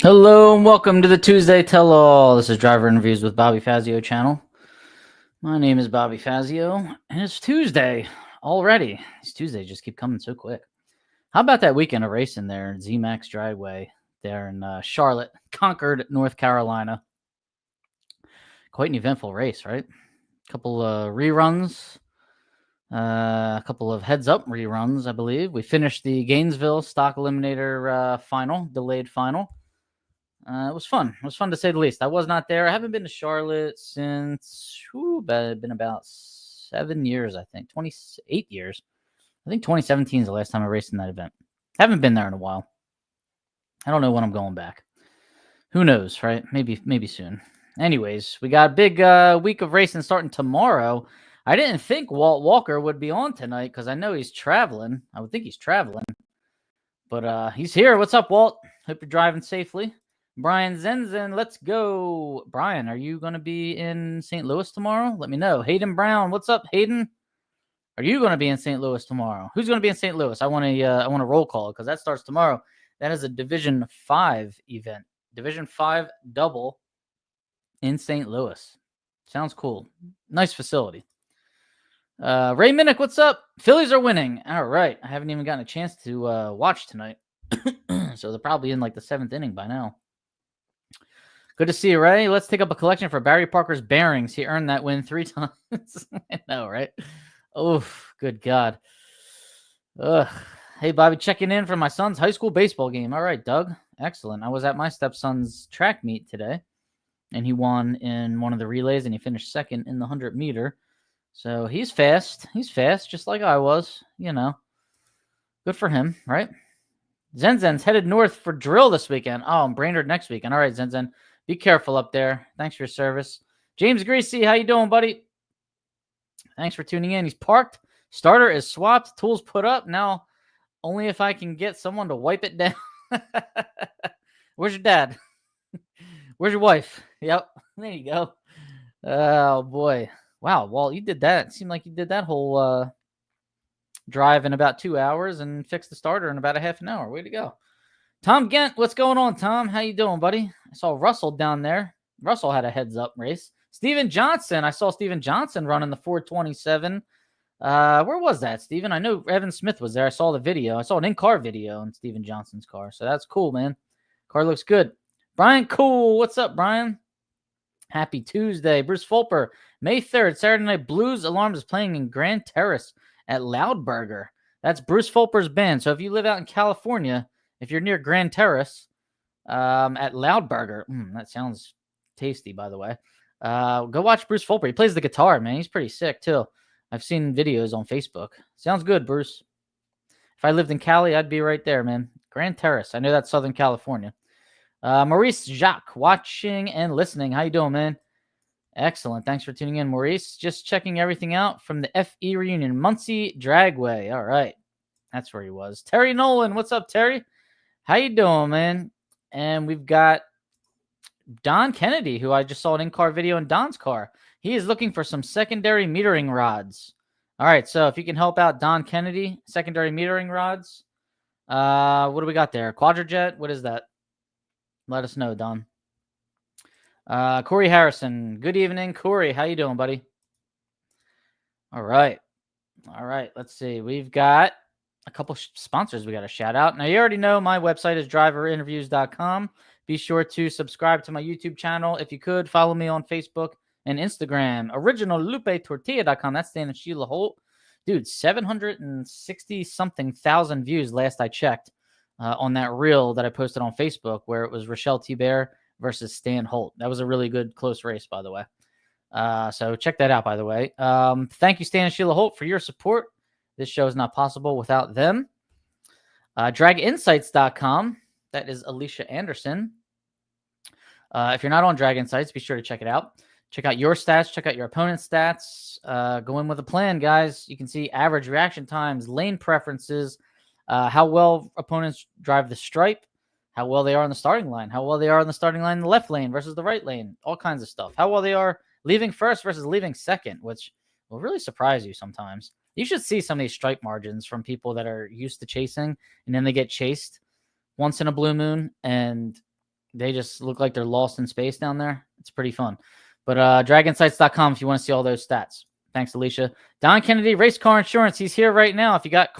Hello and welcome to the Tuesday Tell-All. This is Driver Interviews with Bobby Fazio channel. My name is Bobby Fazio, and it's Tuesday already. These Tuesdays just keep coming so quick. How about that weekend of racing there, ZMAX Dragway there in Charlotte, Concord, North Carolina? Quite an eventful race, right? A couple of reruns, a couple of heads-up reruns, I believe. We finished the Gainesville Stock Eliminator final, delayed final. It was fun. It was fun to say the least. I was not there. I haven't been to Charlotte since been about 7 years, I think. 28 years. I think 2017 is the last time I raced in that event. Haven't been there in a while. I don't know when I'm going back. Who knows, right? Maybe soon. Anyways, we got a big week of racing starting tomorrow. I didn't think Walt Walker would be on tonight because I know he's traveling. I would think he's traveling. But he's here. What's up, Walt? Hope you're driving safely. Brian Zenzen, let's go. Brian, are you going to be in St. Louis tomorrow? Let me know. Hayden Brown, what's up, Hayden? Are you going to be in St. Louis tomorrow? Who's going to be in St. Louis? I want a roll call because that starts tomorrow. That is a Division 5 event. Division 5 double in St. Louis. Sounds cool. Nice facility. Ray Minnick, what's up? Phillies are winning. All right. I haven't even gotten a chance to watch tonight. So they're probably in like the 7th inning by now. Good to see you, Ray. Let's take up a collection for Barry Parker's bearings. He earned that win 3 times. I know, right? Oh, good God. Ugh. Hey, Bobby, checking in for my son's high school baseball game. All right, Doug. Excellent. I was at my stepson's track meet today, and he won in one of the relays, and he finished second in the 100-meter. So he's fast. He's fast, just like I was, you know. Good for him, right? Zenzen's headed north for drill this weekend. Oh, and Brainerd next weekend. All right, Zenzen. Be careful up there. Thanks for your service. James Grecy, how you doing, buddy? Thanks for tuning in. He's parked. Starter is swapped. Tools put up. Now, only if I can get someone to wipe it down. Where's your dad? Where's your wife? Yep. There you go. Oh, boy. Wow, Walt, you did that. It seemed like you did that whole drive in about 2 hours and fixed the starter in about a half an hour. Way to go. Tom Gent, what's going on, Tom? How you doing, buddy? I saw Russell down there. Russell had a heads-up race. Steven Johnson. I saw Steven Johnson running the 427. Where was that, Steven? I know Evan Smith was there. I saw the video. I saw an in-car video in Steven Johnson's car. So that's cool, man. Car looks good. Brian Cool. What's up, Brian? Happy Tuesday. Bruce Fulper. May 3rd, Saturday Night Blues Alarms is playing in Grand Terrace at Loudburger. That's Bruce Fulper's band. So if you live out in California, if you're near Grand Terrace at Loudburger, that sounds tasty, by the way. Go watch Bruce Fulper. He plays the guitar, man. He's pretty sick, too. I've seen videos on Facebook. Sounds good, Bruce. If I lived in Cali, I'd be right there, man. Grand Terrace. I know that's Southern California. Maurice Jacques, watching and listening. How you doing, man? Excellent. Thanks for tuning in, Maurice. Just checking everything out from the FE reunion. Muncie Dragway. All right. That's where he was. Terry Nolan. What's up, Terry? How you doing, man? And we've got Don Kennedy, who I just saw an in-car video in Don's car. He is looking for some secondary metering rods. All right, so if you can help out Don Kennedy, secondary metering rods. What do we got there? Quadrajet? What is that? Let us know, Don. Corey Harrison. Good evening, Corey. How you doing, buddy? All right. Let's see. We've got a couple sponsors we got to shout out. Now, you already know my website is driverinterviews.com. Be sure to subscribe to my YouTube channel. If you could, follow me on Facebook and Instagram. OriginalLupeTortilla.com. That's Dan and Sheila Holt. Dude, 760-something thousand views last I checked on that reel that I posted on Facebook where it was Rochelle T-Bear versus Stan Holt. That was a really good, close race, by the way. So check that out, by the way. Thank you, Stan and Sheila Holt, for your support. This show is not possible without them. DragInsights.com. That is Alicia Anderson. If you're not on Drag Insights, be sure to check it out. Check out your stats. Check out your opponent's stats. Go in with a plan, guys. You can see average reaction times, lane preferences, how well opponents drive the stripe, how well they are on the starting line, how well they are on the starting line in the left lane versus the right lane, all kinds of stuff. How well they are leaving first versus leaving second, which will really surprise you sometimes. You should see some of these stripe margins from people that are used to chasing, and then they get chased once in a blue moon, and They just look like they're lost in space down there. It's pretty fun. But dragonsites.com if you want to see all those stats. Thanks, Alicia. Don Kennedy, Race Car Insurance. He's here right now. If you got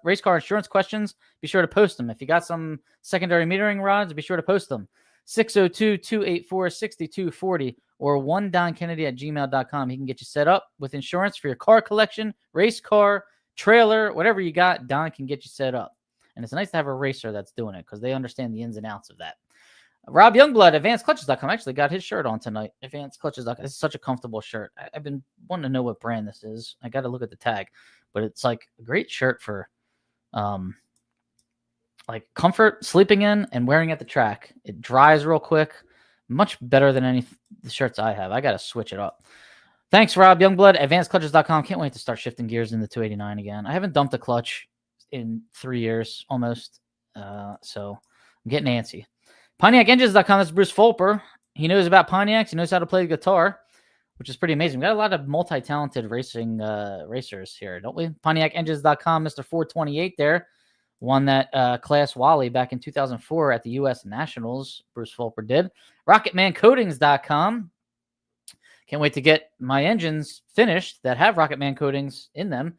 race car insurance questions, be sure to post them. If you got some secondary metering rods, be sure to post them. 602-284-6240 or 1donkennedy@gmail.com. He can get you set up with insurance for your car collection, race car, trailer, whatever you got. Don can get you set up. And it's nice to have a racer that's doing it because they understand the ins and outs of that. Rob Youngblood, advancedclutches.com. Actually got his shirt on tonight. Advancedclutches.com. This is such a comfortable shirt. I've been wanting to know what brand this is. I got to look at the tag, but it's like a great shirt for like comfort, sleeping in, and wearing at the track. It dries real quick. Much better than any the shirts I have. I got to switch it up. Thanks, Rob Youngblood. Advancedclutches.com. Can't wait to start shifting gears in the 289 again. I haven't dumped a clutch in 3 years almost, so I'm getting antsy. PontiacEngines.com. That's Bruce Fulper. He knows about Pontiacs. He knows how to play the guitar, which is pretty amazing. We got a lot of multi-talented racers here, don't we? PontiacEngines.com. Mr. 428 there won that Class Wally back in 2004 at the U.S. Nationals. Bruce Fulper did. RocketManCoatings.com. Can't wait to get my engines finished that have Rocketman coatings in them.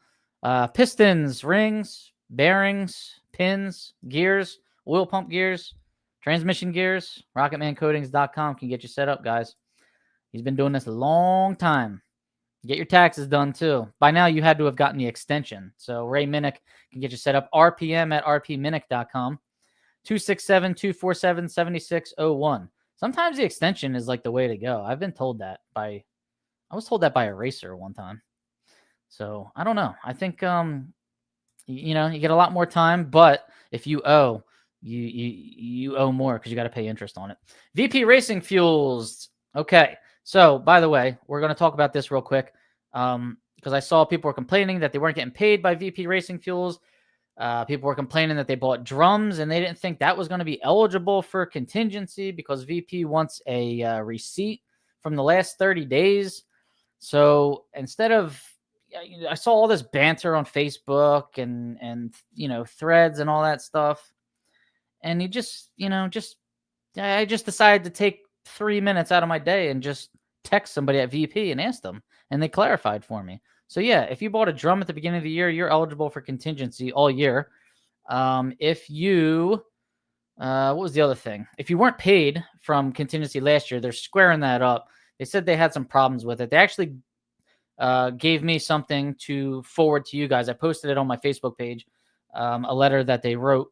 Pistons, rings, bearings, pins, gears, oil pump gears, transmission gears. RocketManCoatings.com can get you set up, guys. He's been doing this a long time. Get your taxes done, too. By now, you had to have gotten the extension. So Ray Minnick can get you set up. RPM@rpminnick.com. 267-247-7601. Sometimes the extension is like the way to go. I've been told that I was told that by a racer one time. So I don't know. I think, you get a lot more time, but if you owe, you owe more because you got to pay interest on it. VP Racing Fuels. Okay. So by the way, we're going to talk about this real quick because I saw people were complaining that they weren't getting paid by VP Racing Fuels. People were complaining that they bought drums and they didn't think that was going to be eligible for contingency because VP wants a receipt from the last 30 days. So instead of, I saw all this banter on Facebook and threads and all that stuff. And I just decided to take 3 minutes out of my day and just text somebody at VP and ask them. And they clarified for me. So yeah, if you bought a drum at the beginning of the year, you're eligible for contingency all year. If you, what was the other thing? If you weren't paid from contingency last year, they're squaring that up. They said they had some problems with it. They actually gave me something to forward to you guys. I posted it on my Facebook page, a letter that they wrote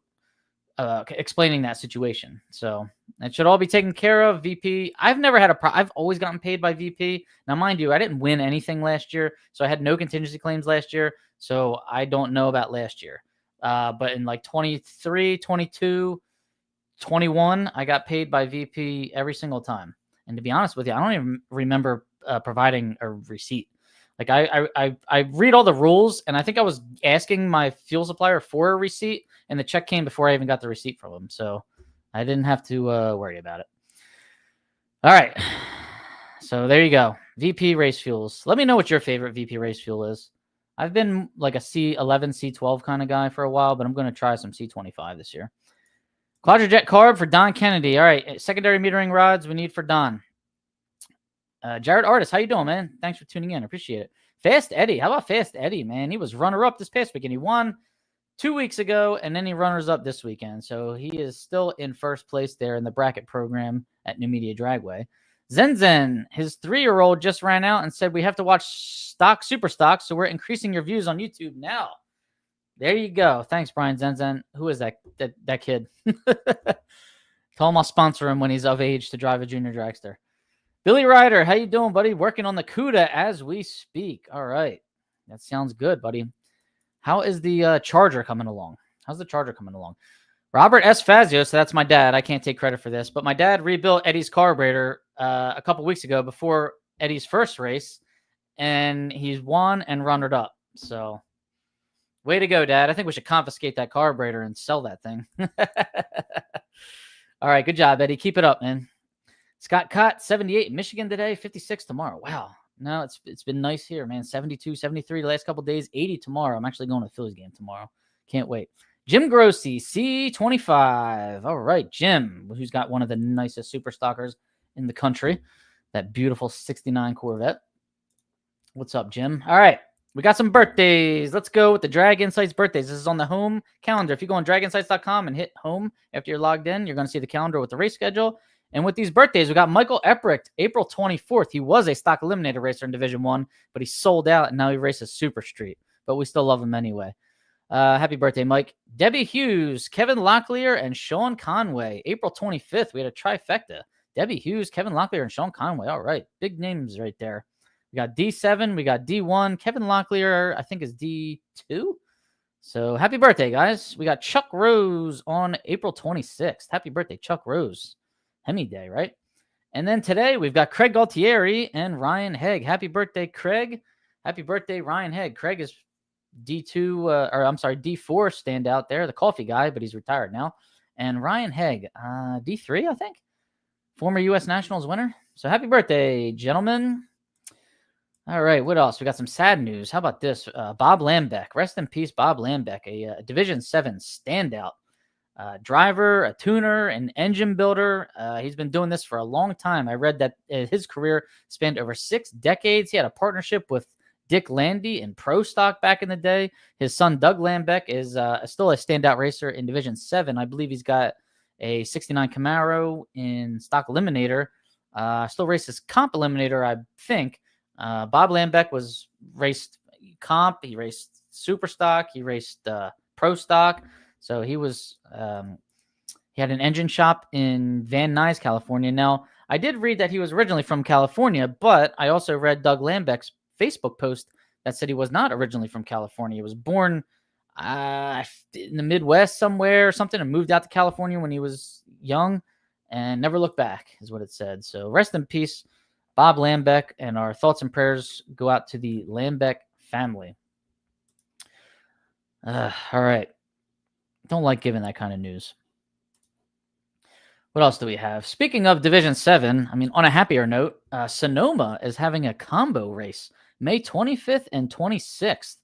explaining that situation. So it should all be taken care of. VP, I've never had I've always gotten paid by VP. Now, mind you, I didn't win anything last year, so I had no contingency claims last year, so I don't know about last year. But in like 23, 22, 21, I got paid by VP every single time. And to be honest with you, I don't even remember providing a receipt. Like I read all the rules, and I think I was asking my fuel supplier for a receipt, and the check came before I even got the receipt from him. So I didn't have to worry about it. All right. So there you go. VP Race Fuels. Let me know what your favorite VP Race Fuel is. I've been like a C11, C12 kind of guy for a while, but I'm going to try some C25 this year. Quadrajet carb for Don Kennedy. All right. Secondary metering rods we need for Don. Jared Artis, how you doing, man? Thanks for tuning in. Appreciate it. Fast Eddie. How about Fast Eddie, man? He was runner-up this past weekend. He won 2 weeks ago, and then he runners-up this weekend. So he is still in first place there in the bracket program at New Media Dragway. Zen, his 3-year-old just ran out and said, we have to watch Super Stock, so we're increasing your views on YouTube now. There you go. Thanks, Brian Zen. Who is that kid? Tell him I'll sponsor him when he's of age to drive a junior dragster. Billy Ryder, how you doing, buddy? Working on the CUDA as we speak. All right. That sounds good, buddy. How is the Charger coming along? How's the Charger coming along? Robert S. Fazio, so that's my dad. I can't take credit for this, but my dad rebuilt Eddie's carburetor a couple weeks ago before Eddie's first race, and he's won and runnered up. So way to go, Dad. I think we should confiscate that carburetor and sell that thing. All right, good job, Eddie. Keep it up, man. Scott Cott, 78 in Michigan today, 56 tomorrow. Wow. No, it's been nice here, man. 72, 73 the last couple of days, 80 tomorrow. I'm actually going to the Phillies game tomorrow. Can't wait. Jim Grecy, C25. All right, Jim, who's got one of the nicest super stockers in the country. That beautiful 69 Corvette. What's up, Jim? All right, we got some birthdays. Let's go with the Drag Insights birthdays. This is on the home calendar. If you go on draginsights.com and hit home after you're logged in, you're going to see the calendar with the race schedule. And with these birthdays, we got Michael Epprecht, April 24th. He was a Stock Eliminator racer in Division 1, but he sold out, and now he races Super Street. But we still love him anyway. Happy birthday, Mike. Debbie Hughes, Kevin Locklear, and Sean Conway. April 25th, we had a trifecta. Debbie Hughes, Kevin Locklear, and Sean Conway. All right, big names right there. We got D7, we got D1. Kevin Locklear, I think, is D2. So happy birthday, guys. We got Chuck Rose on April 26th. Happy birthday, Chuck Rose. Hemi Day, right? And then today we've got Craig Galtieri and Ryan Hegg. Happy birthday, Craig. Happy birthday, Ryan Hegg. Craig is D4 standout there, the coffee guy, but he's retired now. And Ryan Hegg, D3, I think. Former U.S. Nationals winner. So happy birthday, gentlemen. All right, what else? We got some sad news. How about this? Bob Lambeck. Rest in peace, Bob Lambeck, a Division 7 standout. Driver, a tuner, an engine builder. He's been doing this for a long time. I read that his career spanned over 6 decades. He had a partnership with Dick Landy in Pro Stock back in the day. His son, Doug Lambeck, is still a standout racer in Division 7. I believe he's got a 69 Camaro in Stock Eliminator. Still races Comp Eliminator, I think. Bob Lambeck raced Comp. He raced Super Stock. He raced Pro Stock. So he was, he had an engine shop in Van Nuys, California. Now, I did read that he was originally from California, but I also read Doug Lambeck's Facebook post that said he was not originally from California. He was born in the Midwest somewhere or something and moved out to California when he was young and never looked back, is what it said. So rest in peace, Bob Lambeck, and our thoughts and prayers go out to the Lambeck family. All right. Don't like giving that kind of news. What else do we have? Speaking of Division 7, I mean, on a happier note, Sonoma is having a combo race, May 25th and 26th.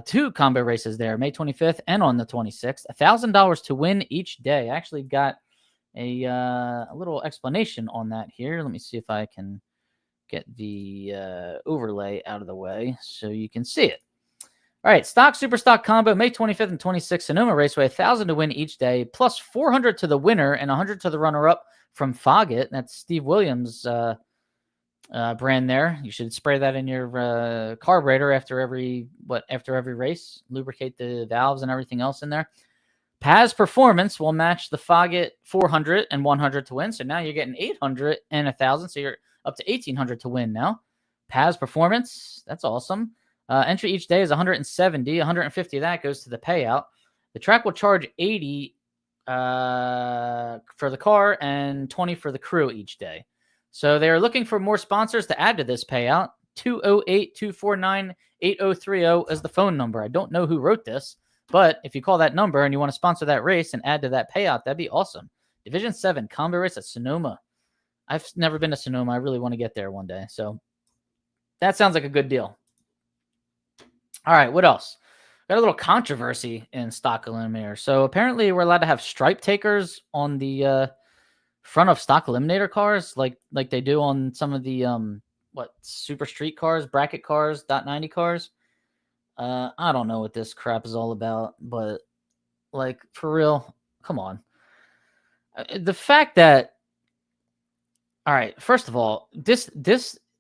2 combo races there, May 25th and on the 26th. $1,000 to win each day. I actually got a little explanation on that here. Let me see if I can get the overlay out of the way so you can see it. All right, Stock, Super Stock combo, May 25th and 26th, Sonoma Raceway, $1,000 to win each day, plus $400 to the winner and $100 to the runner-up from Foggett. That's Steve Williams' brand there. You should spray that in your carburetor after every race, lubricate the valves and everything else in there. Paz Performance will match the Foggett $400 and $100 to win. So now you're getting $800 and $1,000, so you're up to $1,800 to win now. Paz Performance, that's awesome. Entry each day is $170. $150 of that goes to the payout. The track will charge $80 for the car and $20 for the crew each day. So they're looking for more sponsors to add to this payout. 208-249-8030 is the phone number. I don't know who wrote this, but if you call that number and you want to sponsor that race and add to that payout, that'd be awesome. Division 7 combo race at Sonoma. I've never been to Sonoma. I really want to get there one day. So that sounds like a good deal. All right, what else? Got a little controversy in Stock Eliminator. So apparently we're allowed to have stripe takers on the front of Stock Eliminator cars, like they do on some of the Super Street cars, bracket cars, .90 cars. I don't know what this crap is all about, but like for real, come on. The fact that, all right, first of all,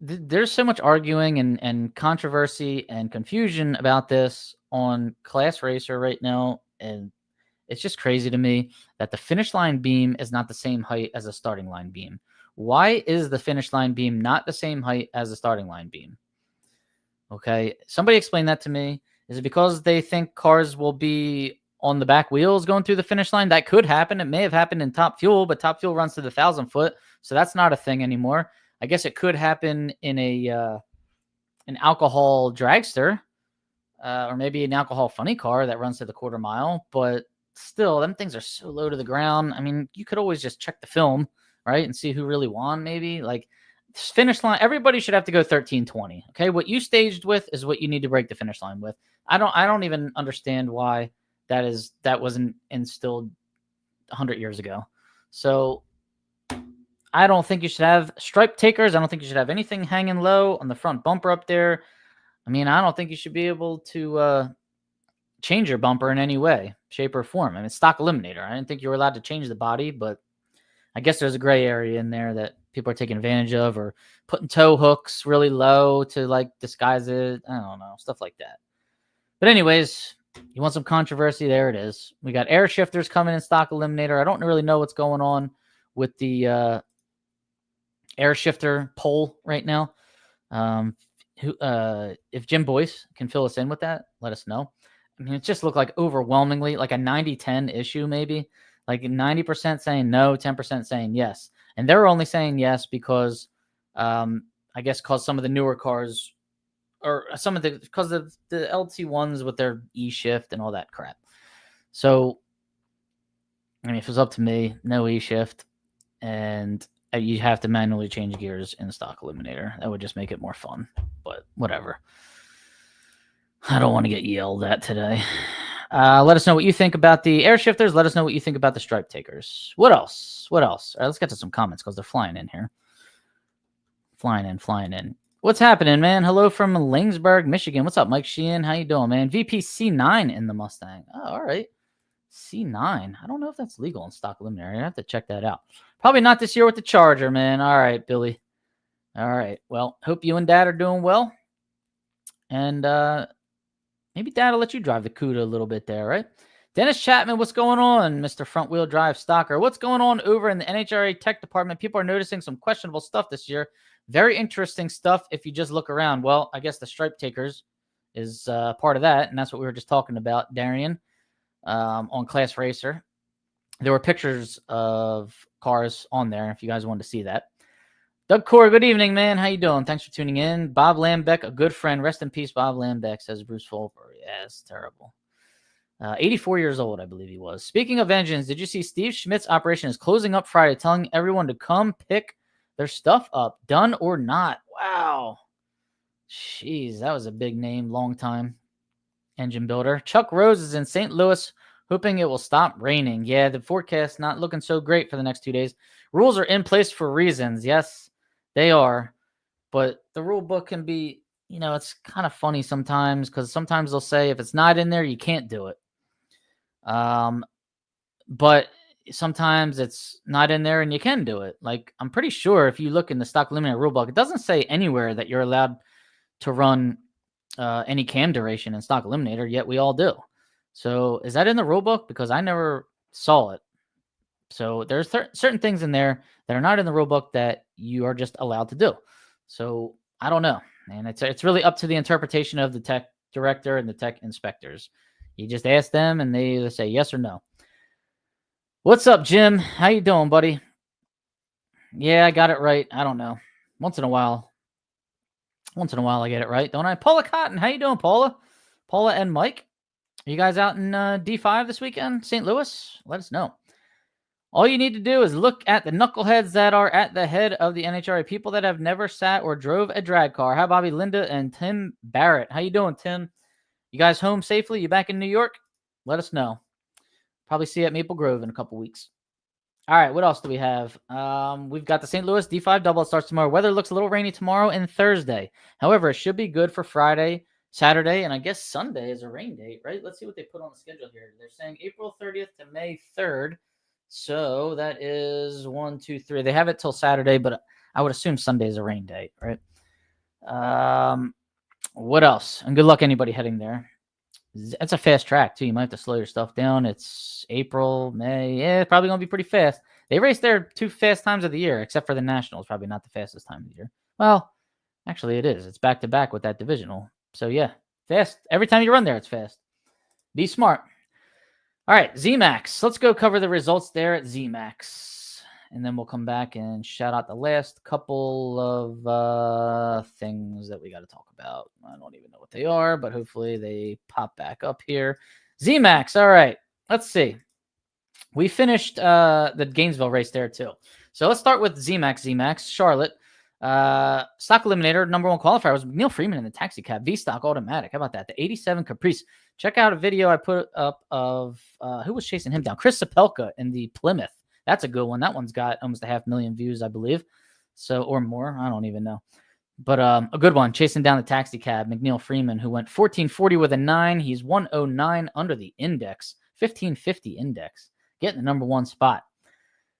there's so much arguing and controversy and confusion about this on Class Racer right now, and it's just crazy to me that the finish line beam is not the same height as a starting line beam. Why is the finish line beam not the same height as the starting line beam? Okay, somebody explain that to me. Is it because they think cars will be on the back wheels going through the finish line? That could happen. It may have happened in Top Fuel, but Top Fuel runs to the 1,000 foot, so that's not a thing anymore. I guess it could happen in an alcohol dragster, or maybe an alcohol funny car that runs to the quarter mile. But still, them things are so low to the ground. I mean, you could always just check the film, right, and see who really won. Maybe like finish line. Everybody should have to go 13:20. Okay, what you staged with is what you need to break the finish line with. I don't even understand why that wasn't instilled 100 years ago. So I don't think you should have stripe takers. I don't think you should have anything hanging low on the front bumper up there. I mean, I don't think you should be able to change your bumper in any way, shape, or form. I mean, it's Stock Eliminator. I didn't think you were allowed to change the body, but I guess there's a gray area in there that people are taking advantage of, or putting tow hooks really low to like disguise it. I don't know, stuff like that. But anyways, you want some controversy? There it is. We got air shifters coming in Stock Eliminator. I don't really know what's going on with the air shifter poll right now. If Jim Boyce can fill us in with that, let us know. I mean, it just looked like overwhelmingly like a 90-10 issue, maybe like 90% saying no, 10% saying yes. And they're only saying yes because I guess because some of the newer cars, or some of the, because of the LT1s with their E-shift and all that crap. So, I mean, if it was up to me, no E-shift, and you have to manually change gears in Stock Eliminator. That would just make it more fun, but whatever. I don't want to get yelled at today. Let us know what you think about the air shifters. Let us know what you think about the stripe takers. What else? All right, let's get to some comments because they're flying in here. Flying in. What's happening, man? Hello from Langsburg, Michigan. What's up, Mike Sheen? How you doing, man? VP C9 in the Mustang. Oh, all right. C9. I don't know if that's legal in Stock Eliminator. I have to check that out. Probably not this year with the Charger, man. All right, Billy. All right. Well, hope you and Dad are doing well. And maybe Dad will let you drive the CUDA a little bit there, right? Dennis Chapman, what's going on, Mr. Front Wheel Drive Stalker? What's going on over in the NHRA tech department? People are noticing some questionable stuff this year. Very interesting stuff if you just look around. Well, I guess the stripe takers is part of that, and that's what we were just talking about, Darian, on Class Racer. There were pictures of cars on there if you guys wanted to see that. Doug Core, good evening, man. How you doing? Thanks for tuning in. Bob Lambeck, a good friend. Rest in peace, Bob Lambeck, says Bruce Fulper. Yeah, it's terrible. 84 years old, I believe he was. Speaking of engines, did you see Steve Schmidt's operation is closing up Friday, telling everyone to come pick their stuff up, done or not? Wow. Jeez, that was a big name, long time engine builder. Chuck Rose is in St. Louis, hoping it will stop raining. Yeah, the forecast not looking so great for the next 2 days. Rules are in place for reasons. Yes, they are. But the rule book can be, it's kind of funny sometimes because sometimes they'll say if it's not in there, you can't do it. But sometimes it's not in there and you can do it. Like, I'm pretty sure if you look in the Stock Eliminator rulebook, it doesn't say anywhere that you're allowed to run any cam duration in Stock Eliminator, yet we all do. So is that in the rulebook? Because I never saw it. So there's certain things in there that are not in the rulebook that you are just allowed to do. So I don't know. And it's really up to the interpretation of the tech director and the tech inspectors. You just ask them and they either say yes or no. What's up, Jim? How you doing, buddy? Yeah, I got it right. I don't know. Once in a while I get it right, don't I? Paula Cotton, how you doing, Paula? Paula and Mike, are you guys out in D5 this weekend, St. Louis? Let us know. All you need to do is look at the knuckleheads that are at the head of the NHRA, people that have never sat or drove a drag car. Hi, Bobby, Linda, and Tim Barrett. How you doing, Tim? You guys home safely? You back in New York? Let us know. Probably see you at Maple Grove in a couple weeks. All right, what else do we have? We've got the St. Louis D5 double. It starts tomorrow. Weather looks a little rainy tomorrow and Thursday. However, it should be good for Friday, Saturday, and I guess Sunday is a rain date, right? Let's see what they put on the schedule here. They're saying April 30th to May 3rd. So that is 1, 2, 3. They have it till Saturday, but I would assume Sunday is a rain date, right? What else? And good luck anybody heading there. It's a fast track, too. You might have to slow your stuff down. It's April, May. Yeah, it's probably going to be pretty fast. They race there 2 fast times of the year, except for the Nationals. Probably not the fastest time of the year. Well, actually, it is. It's back-to-back with that divisional. So, yeah, fast. Every time you run there, it's fast. Be smart. All right, ZMAX. Let's go cover the results there at ZMAX. And then we'll come back and shout out the last couple of things that we got to talk about. I don't even know what they are, but hopefully they pop back up here. ZMAX. All right, let's see. We finished the Gainesville race there too. So let's start with ZMAX. Charlotte. Stock Eliminator, number one qualifier was Neil Freeman in the taxi cab, V-Stock automatic. How about that? The 87 Caprice. Check out a video I put up of who was chasing him down. Chris Sapelka in the Plymouth. That's a good one. That one's got almost 500,000 views, I believe. So, or more. I don't even know. But a good one, chasing down the taxi cab, McNeil Freeman, who went 1440 with a 9. He's 109 under the index, 1550 index, getting the number one spot.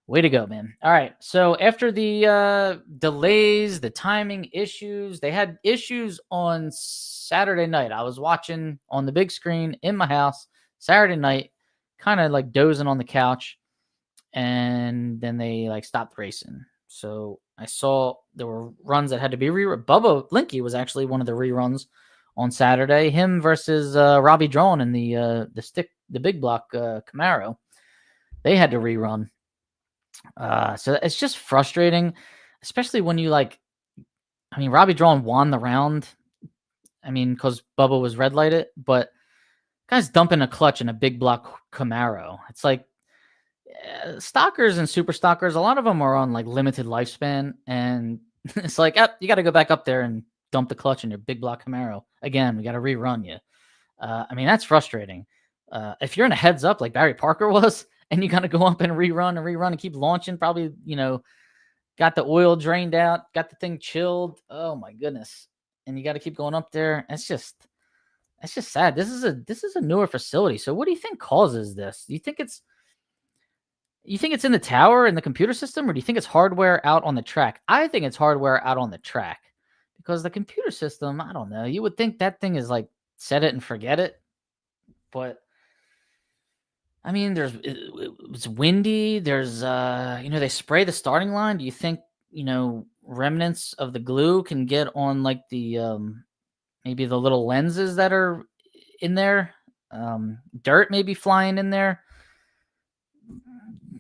Way to go, man. All right, so after the delays, the timing issues, they had issues on Saturday night. I was watching on the big screen in my house Saturday night, kind of like dozing on the couch, and then they like stopped racing. So I saw there were runs that had to be rerun. Bubba Blinky was actually one of the reruns on Saturday. Him versus Robbie Drawn in the big block Camaro. They had to rerun. So it's just frustrating, especially when you Robbie Drawn won the round. Because Bubba was red lighted, but guy's dumping a clutch in a big block Camaro. It's like, stockers and super stockers, a lot of them are on like limited lifespan, and it's like, you got to go back up there and dump the clutch in your big block Camaro again. We got to rerun you. That's frustrating. If you're in a heads up like Barry Parker was, and you got to go up and rerun and keep launching, probably got the oil drained out, got the thing chilled. Oh my goodness! And you got to keep going up there. It's just sad. This is a newer facility. So what do you think causes this? Do you think it's in the tower in the computer system, or do you think it's hardware out on the track? I think it's hardware out on the track, because the computer system, I don't know. You would think that thing is like set it and forget it. But it's windy. There's, they spray the starting line. Do you think, remnants of the glue can get on like the, maybe the little lenses that are in there? Dirt maybe flying in there.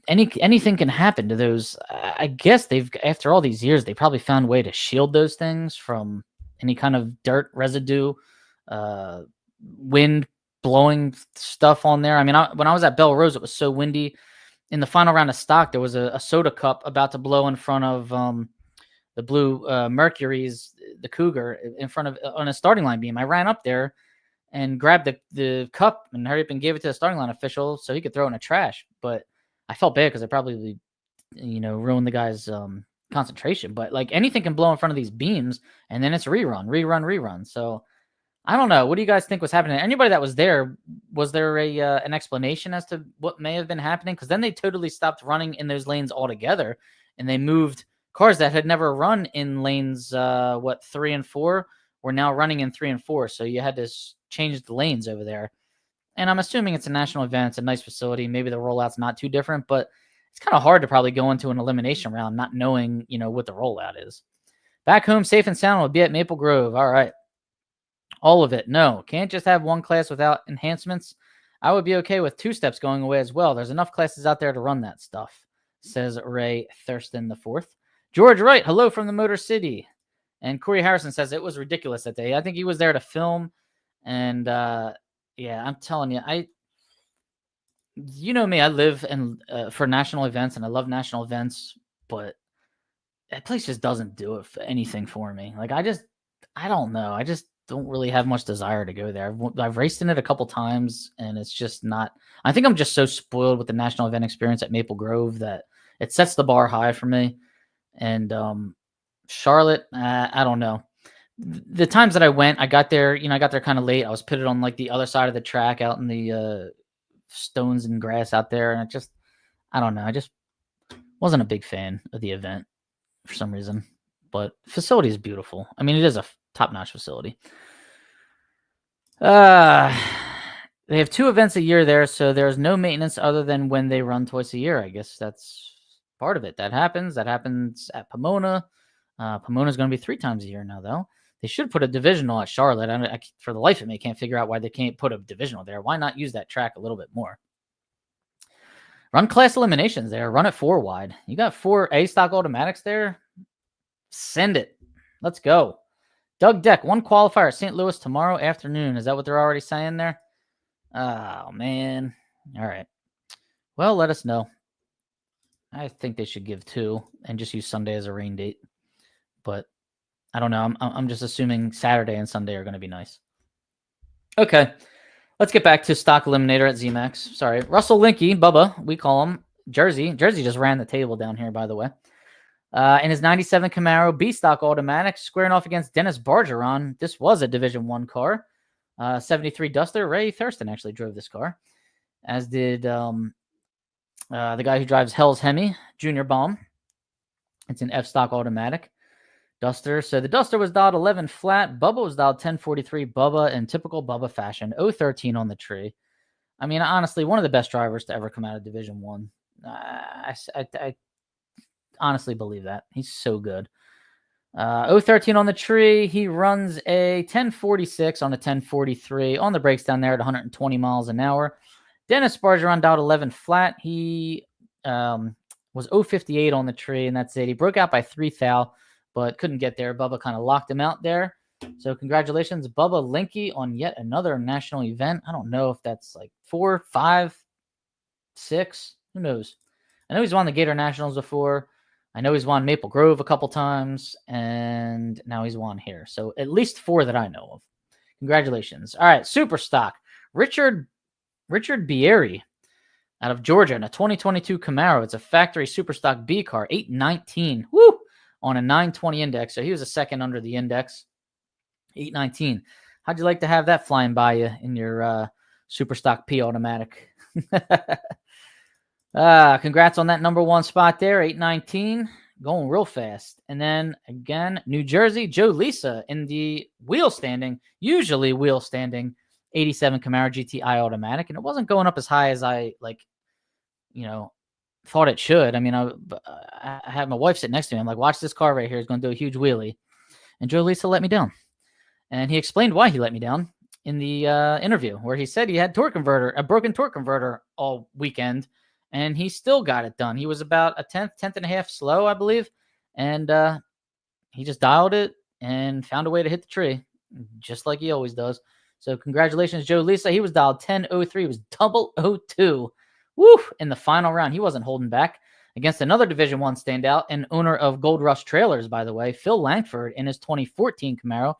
Anything can happen to those. I guess after all these years, they probably found a way to shield those things from any kind of dirt residue, wind blowing stuff on there. When I was at Belrose, it was so windy. In the final round of stock, there was a soda cup about to blow in front of the blue Mercury's, the Cougar, in front of on a starting line beam. I ran up there and grabbed the cup and hurried up and gave it to the starting line official so he could throw it in the trash. But I felt bad because I probably, ruined the guy's concentration. But like anything can blow in front of these beams, and then it's rerun. So I don't know. What do you guys think was happening? Anybody that was there an explanation as to what may have been happening? Because then they totally stopped running in those lanes altogether, and they moved cars that had never run in lanes 3 and 4 were now running in 3 and 4. So you had to change the lanes over there. And I'm assuming it's a national event. It's a nice facility. Maybe the rollout's not too different, but it's kind of hard to probably go into an elimination round not knowing, what the rollout is. Back home, safe and sound will be at Maple Grove. All right. All of it. No, can't just have one class without enhancements. I would be okay with 2 steps going away as well. There's enough classes out there to run that stuff, says Ray Thirsten IV. George Wright, hello from the Motor City. And Corey Harrison says it was ridiculous that day. I think he was there to film, and yeah, I'm telling you, you know me, I live for national events, and I love national events, but that place just doesn't do it for anything for me. Like, I don't know. I just don't really have much desire to go there. I've raced in it a couple times, and it's just not. I think I'm just so spoiled with the national event experience at Maple Grove that it sets the bar high for me. And Charlotte, I don't know. The times that I went, I got there kind of late. I was pitted on like the other side of the track out in the stones and grass out there. And I don't know. I just wasn't a big fan of the event for some reason, but facility is beautiful. It is a top-notch facility. They have 2 events a year there, so there's no maintenance other than when they run twice a year. I guess that's part of it. That happens at Pomona. Pomona's going to be 3 times a year now, though. They should put a divisional at Charlotte. I for the life of me, can't figure out why they can't put a divisional there. Why not use that track a little bit more? Run class eliminations there. Run it 4 wide. You got 4 A-stock automatics there. Send it. Let's go. Doug Deck, 1 qualifier at St. Louis tomorrow afternoon. Is that what they're already saying there? Oh, man. All right. Well, let us know. I think they should give 2 and just use Sunday as a rain date. but I don't know. I'm just assuming Saturday and Sunday are going to be nice. Okay, let's get back to Stock Eliminator at ZMAX. Sorry, Russell Linky, Bubba, we call him. Jersey just ran the table down here, by the way. In his 97 Camaro B-Stock Automatic, squaring off against Dennis Bargeron. This was a Division 1 car. 73 Duster. Ray Thirsten actually drove this car, as did the guy who drives Hell's Hemi, Junior Bomb. It's an F-Stock Automatic Duster. So the Duster was dialed 11 flat. Bubba was dialed 1043. Bubba in typical Bubba fashion. 013 on the tree. I mean, honestly, one of the best drivers to ever come out of Division 1. I honestly believe that. He's so good. 013 on the tree. He runs a 1046 on a 1043 on the brakes down there at 120 miles an hour. Dennis Bargeron dialed 11 flat. He was 058 on the tree, and that's it. He broke out by 3 thou, but couldn't get there. Bubba kind of locked him out there. So congratulations, Bubba Linky, on yet another national event. I don't know if that's like 4, 5, 6. Who knows? I know he's won the Gator Nationals before. I know he's won Maple Grove a couple times, and now he's won here. So at least 4 that I know of. Congratulations. All right, Super Stock. Richard Bieri out of Georgia in a 2022 Camaro. It's a factory Super Stock B car, 819. Woo! On a 920 index. So he was a second under the index. 819. How'd you like to have that flying by you in your Super Stock P automatic? Congrats on that number 1 spot there, 819, going real fast. And then again, New Jersey, Joe Lisa in the usually wheel standing 87 Camaro GTI automatic, and it wasn't going up as high as I thought it should. I mean, I had my wife sitting next to me. I'm like, watch this car right here. It's going to do a huge wheelie. And Joe Lisa let me down. And he explained why he let me down in the interview, where he said he had a broken torque converter all weekend, and he still got it done. He was about a tenth and a half slow, I believe. And he just dialed it and found a way to hit the tree, just like he always does. So congratulations, Joe Lisa. He was dialed 1003. It was 002. Woo! In the final round. He wasn't holding back against another Division 1 standout and owner of Gold Rush Trailers, by the way, Phil Langford, in his 2014 Camaro,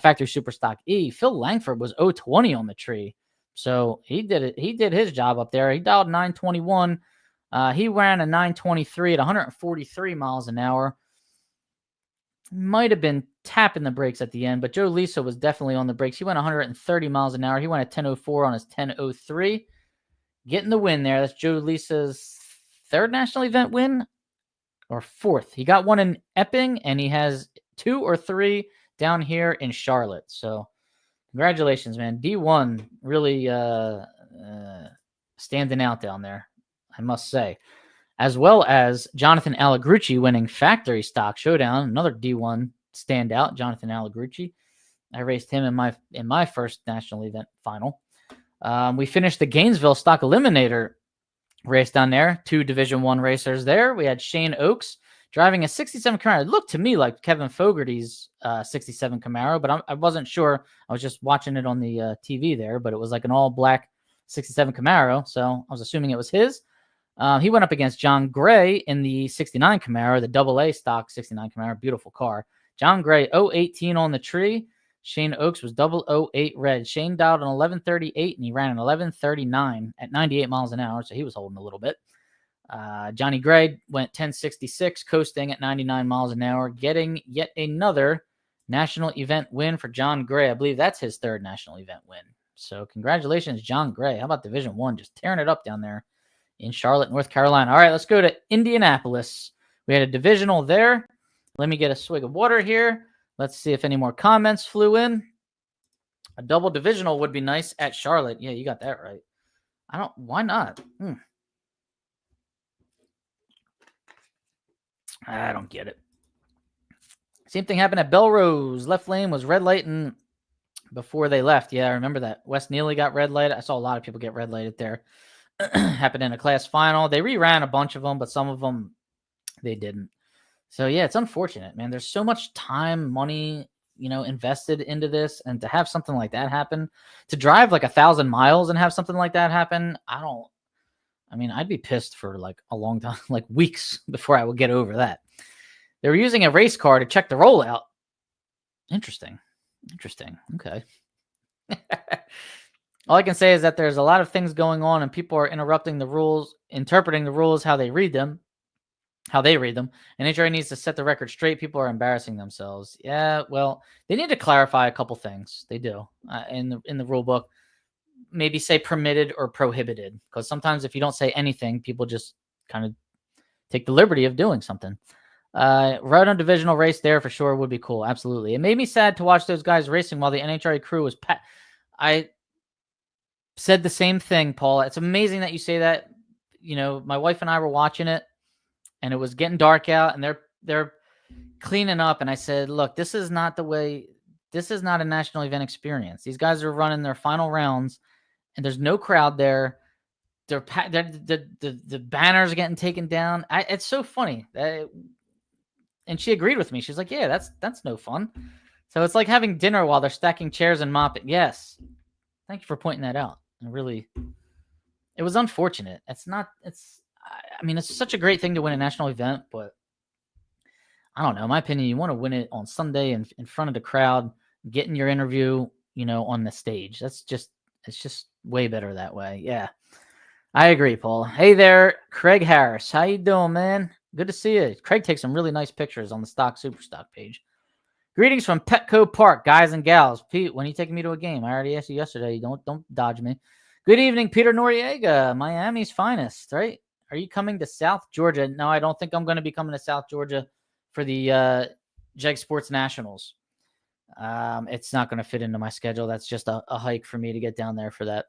factory Super Stock E. Phil Langford was 020 on the tree. So he did it. He did his job up there. He dialed 921. He ran a 923 at 143 miles an hour. Might have been tapping the brakes at the end, but Joe Lisa was definitely on the brakes. He went 130 miles an hour. He went at 1004 on his 1003. Getting the win there. That's Joe Lisa's 3rd national event win, or 4th. He got one in Epping, and he has 2 or 3 down here in Charlotte. So congratulations, man. D1 really standing out down there, I must say. As well as Jonathan Allegrucci winning Factory Stock Showdown, another D1 standout, Jonathan Allegrucci. I raced him in my first national event final. We finished the Gainesville Stock Eliminator race down there. 2 Division 1 racers there. We had Shane Oakes driving a 67 Camaro. It looked to me like Kevin Fogarty's 67 Camaro, but I wasn't sure. I was just watching it on the TV there, but it was like an all-black 67 Camaro, so I was assuming it was his. He went up against John Gray in the 69 Camaro, the AA stock 69 Camaro. Beautiful car. John Gray, 018 on the tree. Shane Oakes was 008 red. Shane dialed an 1138, and he ran an 1139 at 98 miles an hour, so he was holding a little bit. Johnny Gray went 1066, coasting at 99 miles an hour, getting yet another national event win for John Gray. I believe that's his 3rd national event win. So congratulations, John Gray. How about Division 1? Just tearing it up down there in Charlotte, North Carolina. All right, let's go to Indianapolis. We had a divisional there. Let me get a swig of water here. Let's see if any more comments flew in. A double divisional would be nice at Charlotte. Yeah, you got that right. Why not? I don't get it. Same thing happened at Belrose. Left lane was red lighting before they left. Yeah, I remember that. Wes Neely got red lighted. I saw a lot of people get red lighted there. Happened in a class final. They reran a bunch of them, but some of them they didn't. So yeah, it's unfortunate, man. There's so much time, money, invested into this, and to have something like that happen, to drive like 1,000 miles and have something like that happen, I'd be pissed for like a long time, like weeks before I would get over that. They were using a race car to check the rollout. Interesting. Okay. All I can say is that there's a lot of things going on and people are interrupting the rules, interpreting the rules how they read them. NHRA needs to set the record straight. People are embarrassing themselves. Yeah, well, they need to clarify a couple things. They do in the rule book. Maybe say permitted or prohibited, because sometimes if you don't say anything, people just kind of take the liberty of doing something. Right on divisional race there for sure would be cool. Absolutely. It made me sad to watch those guys racing while the NHRA crew was I said the same thing, Paul. It's amazing that you say that. You know, my wife and I were watching it, and it was getting dark out, and they're cleaning up, and I said, look, this is not the way. This is not a national event experience. These guys are running their final rounds, and there's no crowd there. The banners are getting taken down. It's so funny. And she agreed with me. She's like, yeah, that's no fun. So it's like having dinner while they're stacking chairs and mopping. Yes. Thank you for pointing that out. And really, it was unfortunate. I mean, it's such a great thing to win a national event, but I don't know. In my opinion, you want to win it on Sunday in front of the crowd, getting your interview, on the stage. It's just way better that way. Yeah. I agree, Paul. Hey there, Craig Harris. How you doing, man? Good to see you. Craig takes some really nice pictures on the Stock Superstock page. Greetings from Petco Park, guys and gals. Pete, when are you taking me to a game? I already asked you yesterday. Don't dodge me. Good evening, Peter Noriega, Miami's finest, right? Are you coming to South Georgia? No, I don't think I'm going to be coming to South Georgia for the Jeg Sports Nationals. It's not going to fit into my schedule. That's just a hike for me to get down there for that.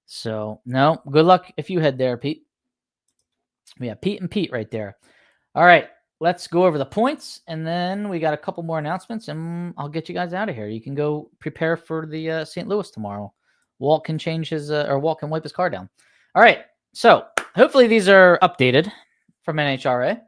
So, no, good luck if you head there, Pete. Yeah, Pete and Pete right there. All right, let's go over the points, and then we got a couple more announcements, and I'll get you guys out of here. You can go prepare for the St. Louis tomorrow. Walt can change his, or Walt can wipe his car down. All right, so hopefully these are updated from NHRA.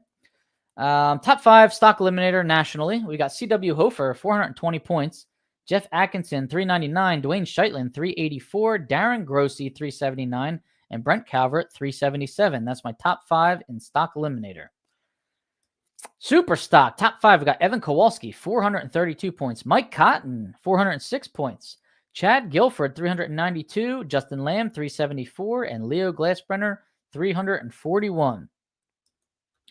Top 5 Stock Eliminator nationally. We got C.W. Hofer, 420 points. Jeff Atkinson, 399. Dwayne Scheitlen, 384. Darren Grecy, 379. And Brent Calvert, 377. That's my top 5 in Stock Eliminator. Super Stock, top 5. We got Evan Kowalski, 432 points. Mike Cotton, 406 points. Chad Guilford, 392. Justin Lamb, 374. And Leo Glassbrenner, 341.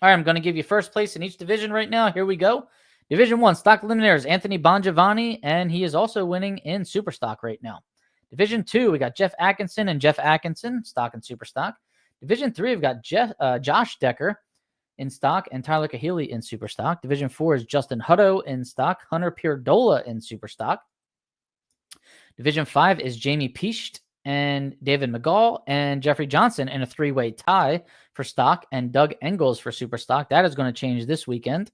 All right, I'm going to give you first place in each division right now. Here we go. Division 1, Stock Eliminators, Anthony Bongiovanni, and he is also winning in Superstock right now. Division 2, we got Jeff Atkinson and Jeff Atkinson, Stock and Superstock. Division 3, we've got Josh Decker in Stock and Tyler Kahili in Superstock. Division 4 is Justin Hutto in Stock, Hunter Pierdola in Superstock. Division 5 is Jamie Piest and David McGall and Jeffrey Johnson in a 3-way tie for Stock, and Doug Engels for Superstock. That is going to change this weekend.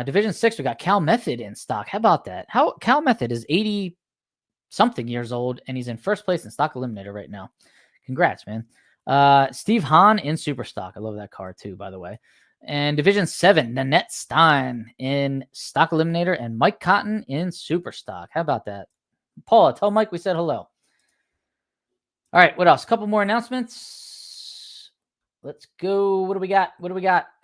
Division 6, we got Cal Method in Stock. How about that? Cal Method is 80-something years old, and he's in first place in Stock Eliminator right now. Congrats, man. Steve Hahn in Superstock. I love that car, too, by the way. And Division 7, Nanette Stein in Stock Eliminator, and Mike Cotton in Superstock. How about that? Paula, tell Mike we said hello. All right, what else? A couple more announcements. Let's go. What do we got?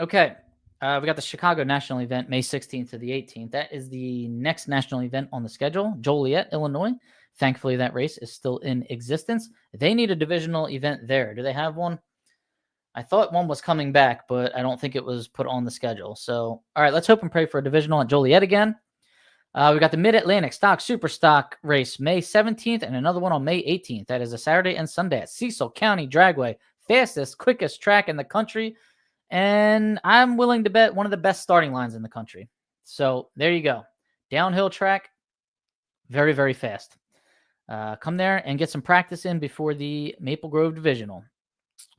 Okay. We got the Chicago National Event, May 16th to the 18th. That is the next national event on the schedule, Joliet, Illinois. Thankfully, that race is still in existence. They need a divisional event there. Do they have one? I thought one was coming back, but I don't think it was put on the schedule. So, all right, let's hope and pray for a divisional at Joliet again. We got the Mid-Atlantic Stock Superstock race, May 17th, and another one on May 18th. That is a Saturday and Sunday at Cecil County Dragway. Fastest, quickest track in the country. And I'm willing to bet one of the best starting lines in the country. So there you go. Downhill track. Very, very fast. Come there and get some practice in before the Maple Grove Divisional.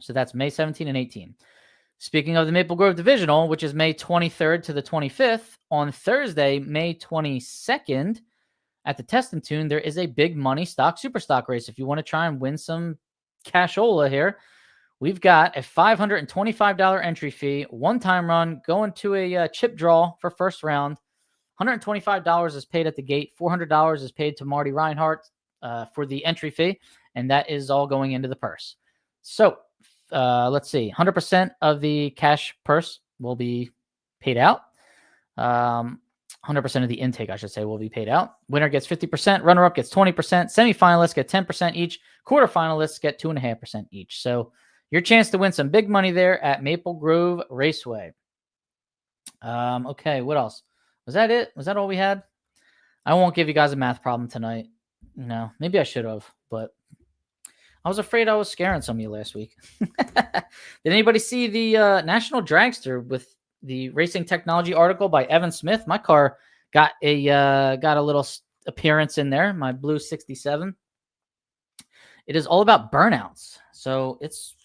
So that's May 17 and 18. Speaking of the Maple Grove Divisional, which is May 23rd to the 25th, on Thursday, May 22nd, at the Test and Tune, there is a big money Stock Superstock race. If you want to try and win some cashola here, we've got a $525 entry fee, one-time run, going to a chip draw for first round. $125 is paid at the gate. $400 is paid to Marty Reinhardt for the entry fee, and that is all going into the purse. So let's see. 100% of the cash purse will be paid out. 100% of the intake, I should say, will be paid out. Winner gets 50%. Runner-up gets 20%. Semifinalists get 10% each. Quarterfinalists get 2.5% each. So your chance to win some big money there at Maple Grove Raceway. Okay, what else? Was that it? Was that all we had? I won't give you guys a math problem tonight. No, maybe I should have, but I was afraid I was scaring some of you last week. Did anybody see the National Dragster with the racing technology article by Evan Smith? My car got a little appearance in there, my blue 67. It is all about burnouts. So it's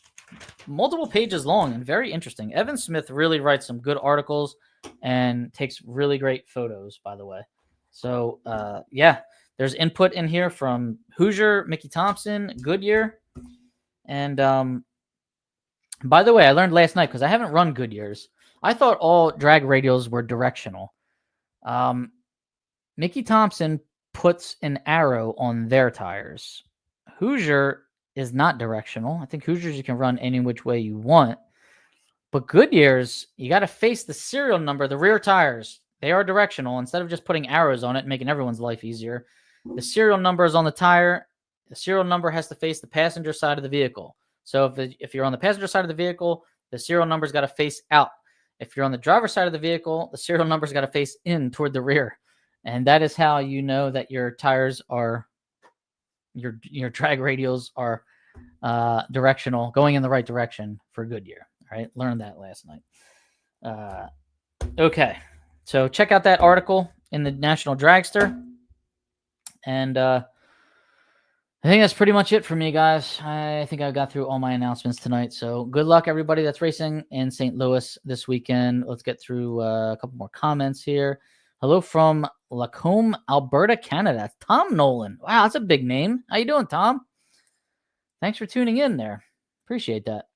multiple pages long and very interesting. Evan Smith really writes some good articles and takes really great photos, by the way. So, yeah, there's input in here from Hoosier, Mickey Thompson, Goodyear. And by the way, I learned last night because I haven't run Goodyears. I thought all drag radials were directional. Mickey Thompson puts an arrow on their tires. Hoosier is not directional. I think Hoosiers you can run any which way you want. But Goodyears, you got to face the serial number, the rear tires. They are directional. Instead of just putting arrows on it and making everyone's life easier, the serial number is on the tire. The serial number has to face the passenger side of the vehicle. So if you're on the passenger side of the vehicle, the serial number's got to face out. If you're on the driver's side of the vehicle, the serial number's got to face in toward the rear. And that is how you know that your tires are, your drag radials are directional, going in the right direction for Goodyear. All right, learned that last night. Okay. So check out that article in the National Dragster. And I think that's pretty much it for me, guys. I think I got through all my announcements tonight. So good luck, everybody that's racing in St. Louis this weekend. Let's get through a couple more comments here. Hello from Lacombe, Alberta, Canada. Tom Nolan. Wow, that's a big name. How you doing, Tom? Thanks for tuning in there. Appreciate that.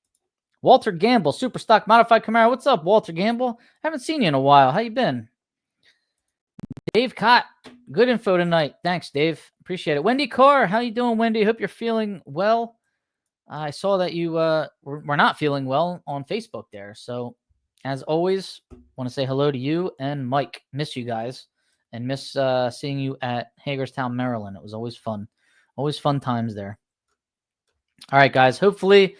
Walter Gamble, Superstock Modified Camaro. What's up, Walter Gamble? Haven't seen you in a while. How you been? Dave Cott, good info tonight. Thanks, Dave. Appreciate it. Wendy Carr, how you doing, Wendy? Hope you're feeling well. I saw that you were not feeling well on Facebook there. So, as always, want to say hello to you and Mike. Miss you guys and miss seeing you at Hagerstown, Maryland. It was always fun. Always fun times there. All right, guys. Hopefully,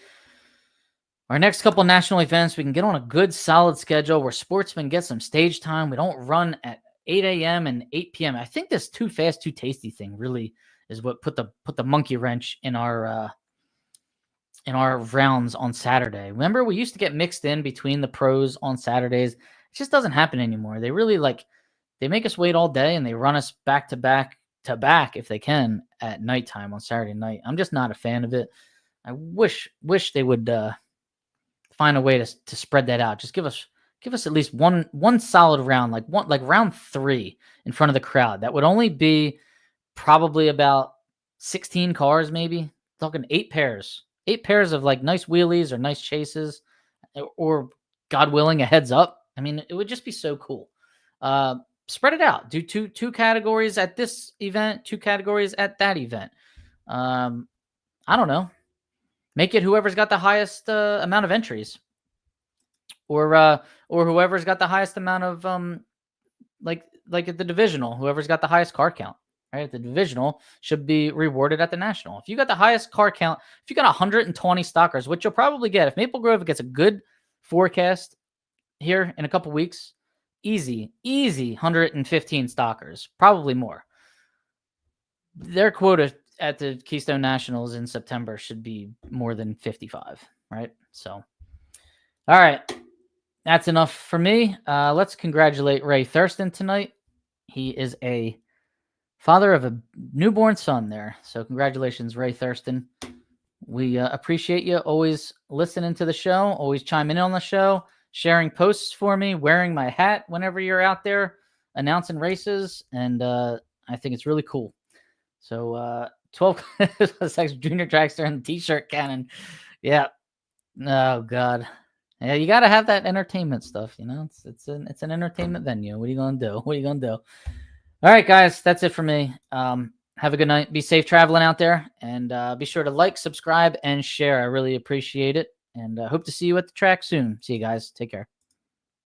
our next couple national events, we can get on a good, solid schedule where sportsmen get some stage time. We don't run at 8 a.m. and 8 p.m. I think this too fast, too tasty thing really is what put the monkey wrench in our rounds on Saturday. Remember, we used to get mixed in between the pros on Saturdays. It just doesn't happen anymore. They really they make us wait all day and they run us back to back if they can at nighttime on Saturday night. I'm just not a fan of it. I wish they would find a way to spread that out. Just give us at least one solid round, like round 3 in front of the crowd. That would only be probably about 16 cars, maybe. Talking 8 pairs. 8 pairs of like nice wheelies or nice chases, or God willing, a heads up. I mean, it would just be so cool. Spread it out. Do two categories at this event, 2 categories at that event. I don't know. Make it whoever's got the highest amount of entries, or whoever's got the highest amount of like at the divisional, whoever's got the highest car count. Right, the divisional should be rewarded at the national. If you got the highest car count, if you got 120 stockers, which you'll probably get if Maple Grove gets a good forecast here in a couple weeks, easy 115 stockers, probably more. Their quota at the Keystone Nationals in September should be more than 55, right? So, all right, that's enough for me. Let's congratulate Ray Thirsten tonight. He is a father of a newborn son there. So congratulations, Ray Thirsten. We appreciate you always listening to the show, always chiming in on the show, sharing posts for me, wearing my hat whenever you're out there announcing races. And I think it's really cool. So 12 Sex Junior Dragster and the T-shirt cannon. Yeah. Oh, God. Yeah, you got to have that entertainment stuff, you know. It's an entertainment venue. What are you going to do? All right, guys, that's it for me. Have a good night. Be safe traveling out there, and be sure to like, subscribe, and share. I really appreciate it, and hope to see you at the track soon. See you guys. Take care.